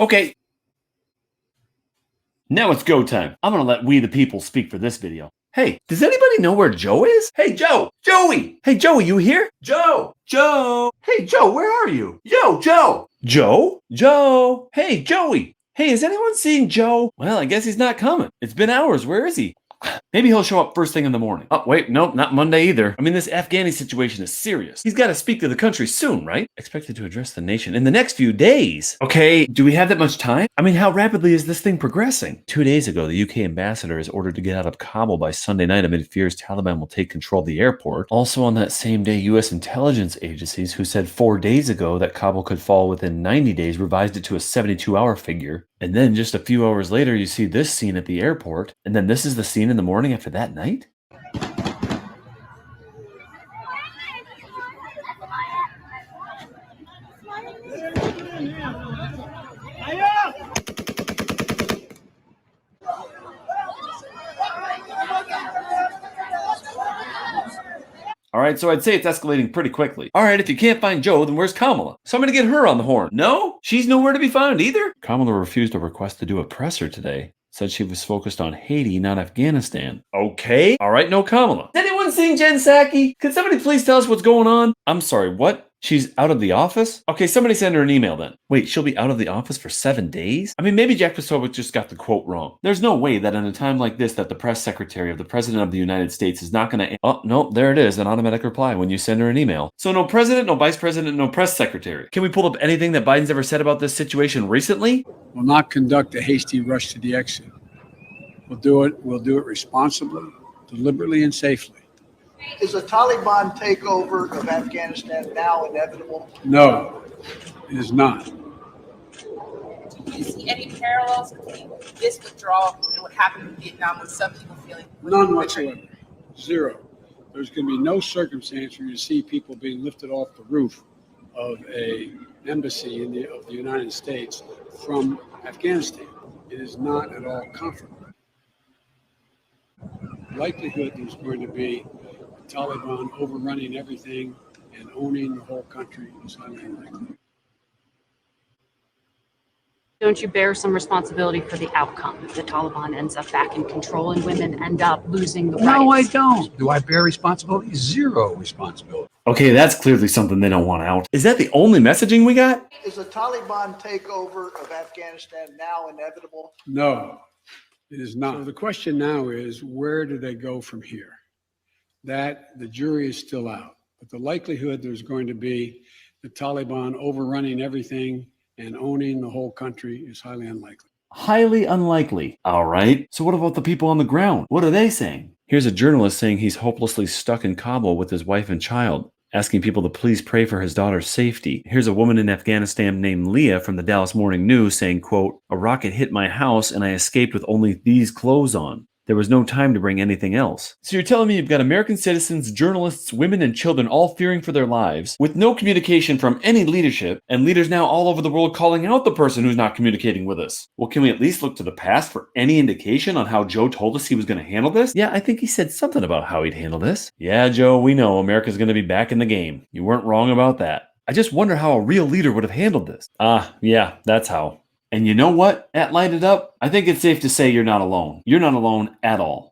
Okay. Now it's go time. I'm gonna let we the people speak for this video. Hey, does anybody know where Joe is? Hey, Joe! Joey! Hey, Joey, you here? Joe! Joe! Hey, Joe, where are you? Yo, Joe! Joe? Joe! Hey, Joey! Hey, is anyone seeing Joe? Well, I guess he's not coming. It's been hours. Where is he? Maybe he'll show up first thing in the morning. Oh, wait, nope, not Monday either. I mean, this Afghani situation is serious. He's got to speak to the country soon, right? Expected to address the nation in the next few days. Okay, do we have that much time? I mean, how rapidly is this thing progressing? 2 days ago, the UK ambassador is ordered to get out of Kabul by Sunday night amid fears Taliban will take control of the airport. Also on that same day, US intelligence agencies who said 4 days ago that Kabul could fall within 90 days revised it to a 72-hour figure. And then just a few hours later, you see this scene at the airport. And then this is the scene in the morning after that night? All right, so I'd say it's escalating pretty quickly. All right, if you can't find Joe, then where's Kamala? So I'm gonna get her on the horn. No? She's nowhere to be found either? Kamala refused a request to do a presser today. Said she was focused on Haiti, not Afghanistan. Okay. All right, no Kamala. Has anyone seen Jen Psaki? Can somebody please tell us what's going on? I'm sorry, what? She's out of the office? Okay, somebody send her an email then. Wait, she'll be out of the office for 7 days? I mean, maybe Jack Posobiec just got the quote wrong. There's no way that in a time like this that the press secretary of the President of the United States is not going to... Oh, no, there it is, an automatic reply when you send her an email. So no president, no vice president, no press secretary. Can we pull up anything that Biden's ever said about this situation recently? Will not conduct a hasty rush to the exit. We'll do it responsibly, deliberately, and safely. Is a Taliban takeover of Afghanistan now inevitable? No, it is not. Do you see any parallels between this withdrawal and what happened in Vietnam with some people feeling? None whatsoever. Zero. There's going to be no circumstance where you see people being lifted off the roof of an embassy of the United States from Afghanistan. It is not at all comfortable. Likelihood there's going to be the Taliban overrunning everything and owning the whole country is highly unlikely. Don't you bear some responsibility for the outcome if the Taliban ends up back in control and women end up losing the rights? No, I don't. Do I bear responsibility? Zero responsibility. Okay, that's clearly something they don't want out. Is that the only messaging we got? Is a Taliban takeover of Afghanistan now inevitable? No, it is not. So the question now is, where do they go from here? That the jury is still out. But the likelihood there's going to be the Taliban overrunning everything and owning the whole country is highly unlikely. Highly unlikely. All right. So what about the people on the ground? What are they saying? Here's a journalist saying he's hopelessly stuck in Kabul with his wife and child, asking people to please pray for his daughter's safety. Here's a woman in Afghanistan named Leah from the Dallas Morning News saying, quote, "A rocket hit my house and I escaped with only these clothes on. There was no time to bring anything else." So you're telling me you've got American citizens, journalists, women, and children all fearing for their lives, with no communication from any leadership, and leaders now all over the world calling out the person who's not communicating with us. Well, can we at least look to the past for any indication on how Joe told us he was going to handle this? Yeah, I think he said something about how he'd handle this. Yeah, Joe, we know America's going to be back in the game. You weren't wrong about that. I just wonder how a real leader would have handled this. Yeah, that's how. And you know what? At Light It Up, I think it's safe to say you're not alone. You're not alone at all.